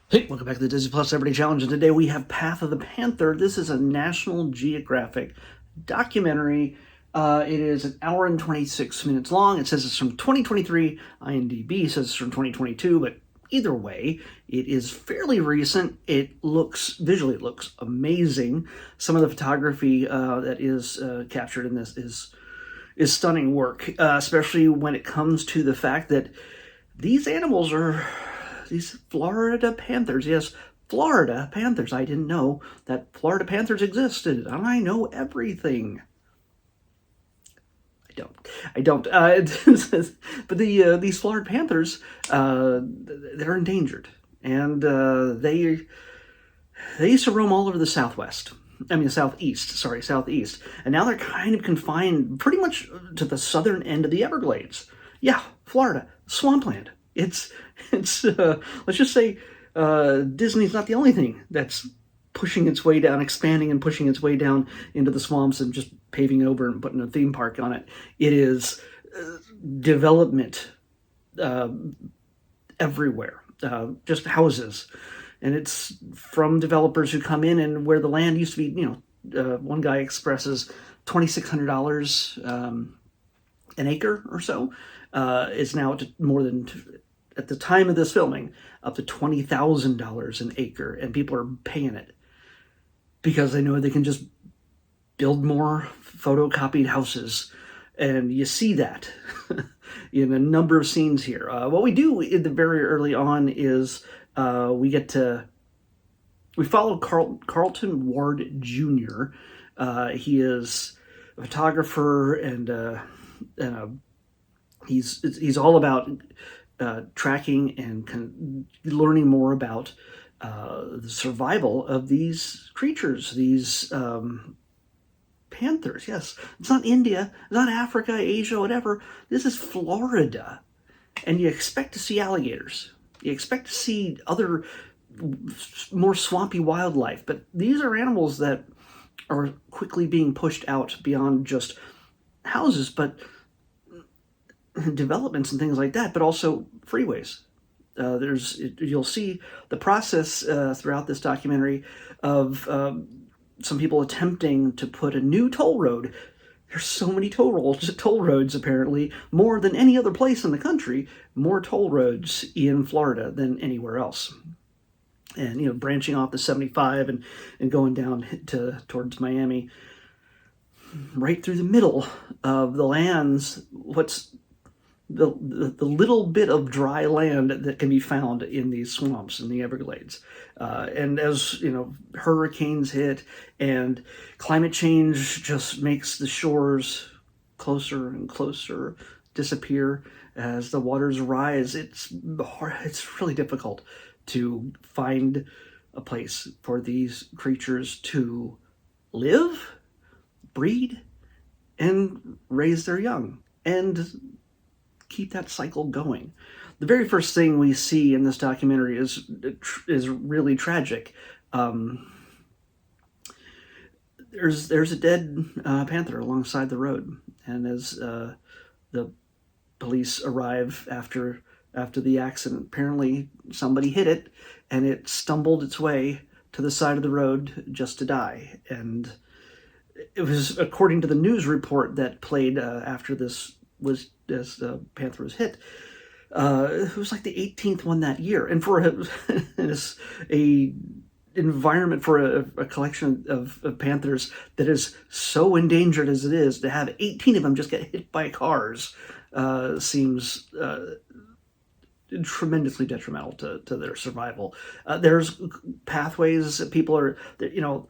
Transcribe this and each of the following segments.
Hey, welcome back to the Disney Plus Everyday Challenge, and today we have Path of the Panther. This is a National Geographic documentary. It is an hour and 26 minutes long. It says it's from 2023. IMDb says it's from 2022, but either way, it is fairly recent. Visually, it looks amazing. Some of the photography that is captured in this is stunning work, especially when it comes to the fact that these animals are these Florida Panthers. Yes, Florida Panthers. I didn't know that Florida Panthers existed. I know everything. I don't. I don't. But these Florida Panthers, they're endangered, and they used to roam all over the Southwest. I mean, Southeast. Sorry, Southeast. And now they're kind of confined pretty much to the southern end of the Everglades. Yeah, Florida, swampland. It's let's just say Disney's not the only thing that's pushing its way down, expanding and pushing its way down into the swamps and just paving over and putting a theme park on it. It is development everywhere, just houses. And it's from developers who come in and where the land used to be, one guy expresses $2,600 an acre or so, is now more than, at the time of this filming, up to $20,000 an acre, and people are paying it because they know they can just build more photocopied houses. And you see that in a number of scenes here. What we do in the very early on is we follow Carlton Ward Jr. He is a photographer, and he's all about tracking and learning more about the survival of these creatures, these panthers. Yes, it's not India, it's not Africa, Asia, whatever. This is Florida, and you expect to see alligators. You expect to see other more swampy wildlife, but these are animals that are quickly being pushed out beyond just houses, but developments and things like that, but also freeways. You'll see the process throughout this documentary of some people attempting to put a new toll road. There's so many toll roads apparently, more than any other place in the country, more toll roads in Florida than anywhere else. And branching off the 75 and going down towards Miami, right through the middle of the lands, what's the little bit of dry land that can be found in these swamps in the Everglades. And as hurricanes hit and climate change just makes the shores closer and closer disappear as the waters rise, it's really difficult to find a place for these creatures to live, breed, and raise their young, and keep that cycle going. The very first thing we see in this documentary is really tragic. There's a dead panther alongside the road, and as the police arrive after the accident, apparently somebody hit it, and it stumbled its way to the side of the road just to die. And it was, according to the news report that played after this was as the Panther was hit, it was like the 18th one that year, and for a environment for a collection of panthers that is so endangered as it is, to have 18 of them just get hit by cars seems tremendously detrimental to their survival. There's pathways. People are,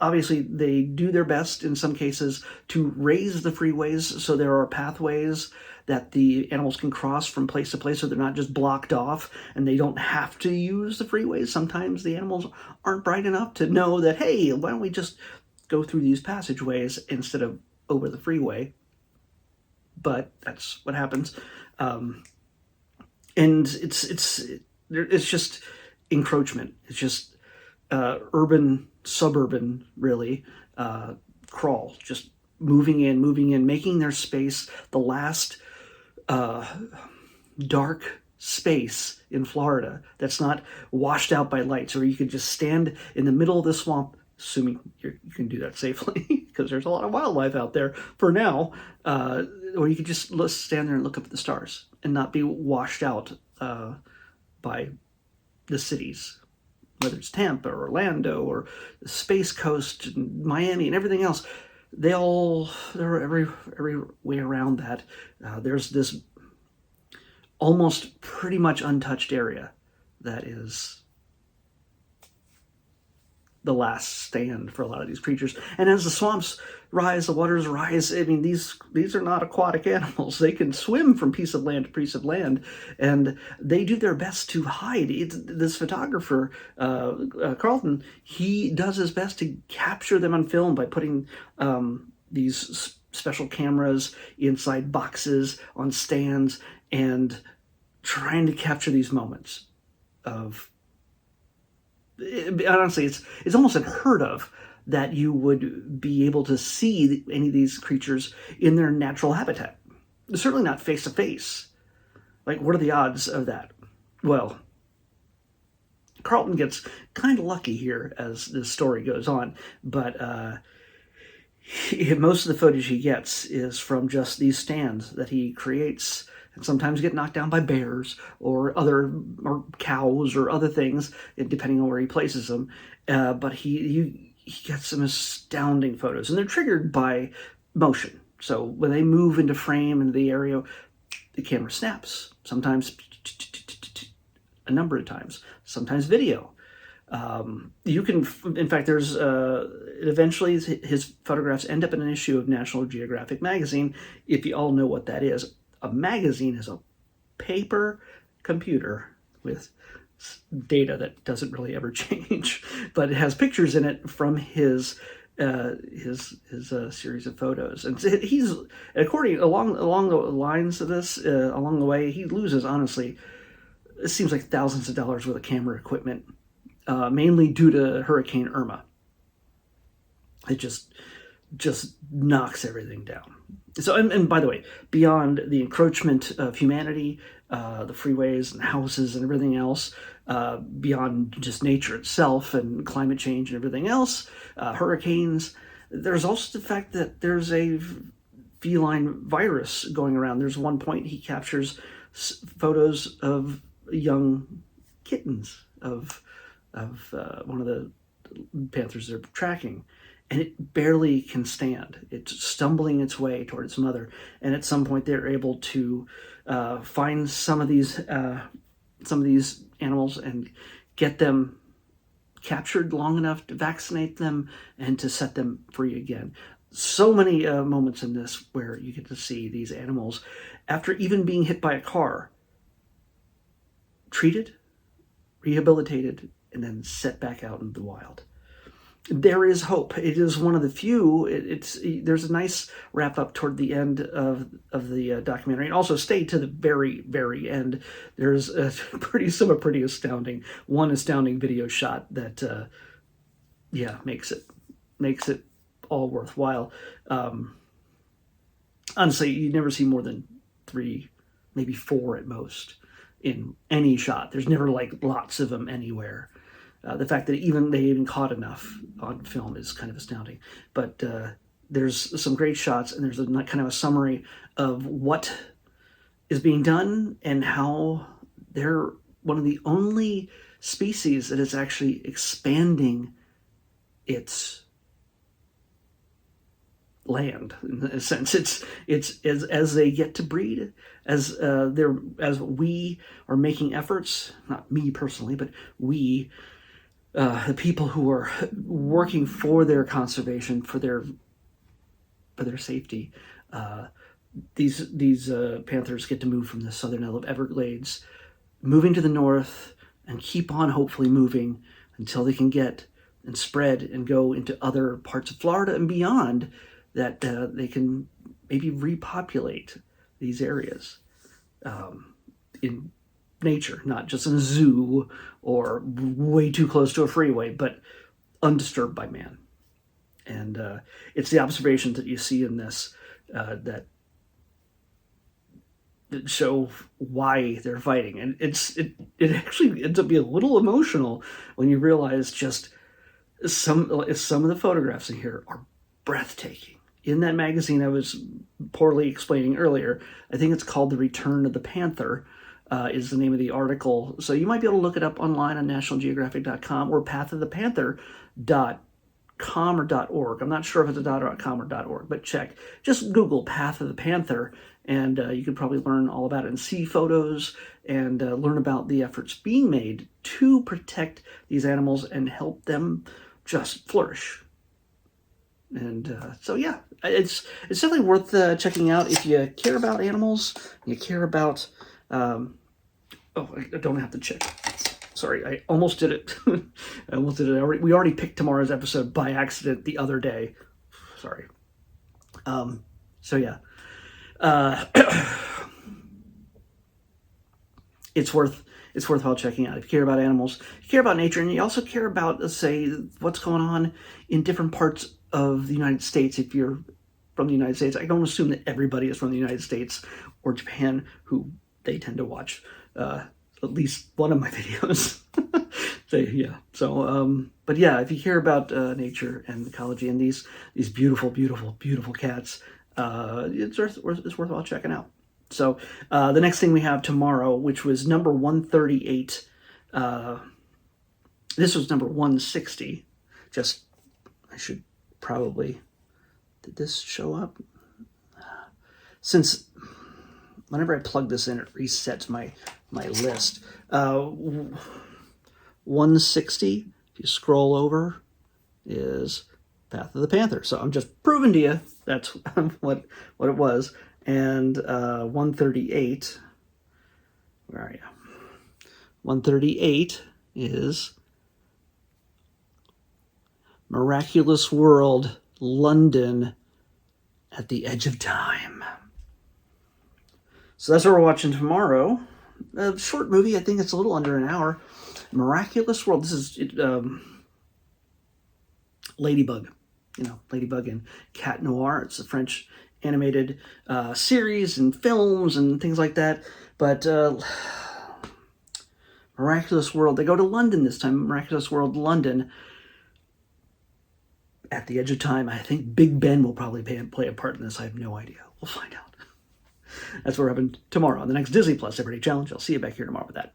obviously they do their best in some cases to raise the freeways, so there are pathways that the animals can cross from place to place, so they're not just blocked off and they don't have to use the freeways. Sometimes the animals aren't bright enough to know that, hey, why don't we just go through these passageways instead of over the freeway? But that's what happens. And it's just encroachment. It's just urban, suburban, really, crawl, just moving in, making their space the last dark space in Florida that's not washed out by lights, or you could just stand in the middle of the swamp, assuming you can do that safely, because there's a lot of wildlife out there for now, or you could just stand there and look up at the stars and not be washed out by the cities, whether it's Tampa or Orlando or the Space Coast, and Miami, and everything else. They're every way around that. There's this almost pretty much untouched area that is the last stand for a lot of these creatures. And as the swamps rise, the waters rise. I mean, these are not aquatic animals. They can swim from piece of land to piece of land, and they do their best to hide. This photographer, Carlton, he does his best to capture them on film by putting these special cameras inside boxes on stands and trying to capture these moments of... Honestly, it's almost unheard of that you would be able to see any of these creatures in their natural habitat. Certainly not face to face. Like, what are the odds of that? Well, Carlton gets kind of lucky here as the story goes on, but most of the footage he gets is from just these stands that he creates, and sometimes get knocked down by bears or cows or other things, depending on where he places them. But he gets some astounding photos, and they're triggered by motion. So when they move into frame into the area, the camera snaps. Sometimes a number of times. Sometimes video. You can, in fact, there's eventually his photographs end up in an issue of National Geographic magazine. If you all know what that is. A magazine is a paper computer with data that doesn't really ever change, but it has pictures in it from his series of photos. And he's, according along the lines of this, along the way, he loses, honestly, it seems like thousands of dollars worth of camera equipment, mainly due to Hurricane Irma. It just knocks everything down. So, and by the way, beyond the encroachment of humanity, the freeways and houses and everything else, beyond just nature itself and climate change and everything else, hurricanes, there's also the fact that there's a feline virus going around. There's one point he captures photos of young kittens of one of the panthers they're tracking. And it barely can stand. It's stumbling its way toward its mother. And at some point, they're able to find some of these animals and get them captured long enough to vaccinate them and to set them free again. So many moments in this where you get to see these animals, after even being hit by a car, treated, rehabilitated, and then set back out into the wild. There is hope. It is one of the few. There's a nice wrap up toward the end of the documentary, and also stay to the very, very end. There's pretty astounding video shot that makes it all worthwhile. Honestly, you never see more than 3, maybe 4 at most in any shot. There's never like lots of them anywhere. The fact that they even caught enough on film is kind of astounding. But there's some great shots, and there's kind of a summary of what is being done and how they're one of the only species that is actually expanding its land. In a sense, it's as they get to breed, as we are making efforts. Not me personally, but we. The people who are working for their conservation, for their safety, these panthers get to move from the southern Everglades, moving to the north, and keep on hopefully moving until they can get and spread and go into other parts of Florida and beyond, that they can maybe repopulate these areas in nature, not just in a zoo or way too close to a freeway, but undisturbed by man. And it's the observations that you see in this that show why they're fighting, and it actually ends up being a little emotional when you realize just some of the photographs in here are breathtaking. In that magazine I was poorly explaining earlier, I think it's called The Return of the Panther, is the name of the article. So you might be able to look it up online on nationalgeographic.com or pathofthepanther.com or .org. I'm not sure if it's a .com or .org, but check. Just Google Path of the Panther, and you could probably learn all about it and see photos and learn about the efforts being made to protect these animals and help them just flourish. And so, yeah, it's definitely worth checking out if you care about animals, you care about... oh, I don't have to check. Sorry, I almost did it. I almost did it. We already picked tomorrow's episode by accident the other day. Sorry. So yeah, it's worthwhile checking out if you care about animals, if you care about nature, and you also care about, let's say, what's going on in different parts of the United States. If you're from the United States, I don't assume that everybody is from the United States or Japan, who they tend to watch at least one of my videos. So, yeah. So, but yeah, if you care about nature and ecology and these beautiful, beautiful, beautiful cats, it's worthwhile checking out. So the next thing we have tomorrow, which was number 138, this was number 160. I should probably, did this show up? Since whenever I plug this in, it resets my list. 160, if you scroll over, is Path of the Panther. So I'm just proving to you that's what it was. And 138, where are you? 138 is Miraculous World, London, at the Edge of Time. So that's what we're watching tomorrow. A short movie, I think it's a little under an hour. Miraculous World. This is Ladybug. Ladybug and Cat Noir. It's a French animated series and films and things like that. But Miraculous World, they go to London this time. Miraculous World, London, at the Edge of Time. I think Big Ben will probably play a part in this. I have no idea. We'll find out. That's what will happen tomorrow on the next Disney Plus Everyday Challenge. I'll see you back here tomorrow with that.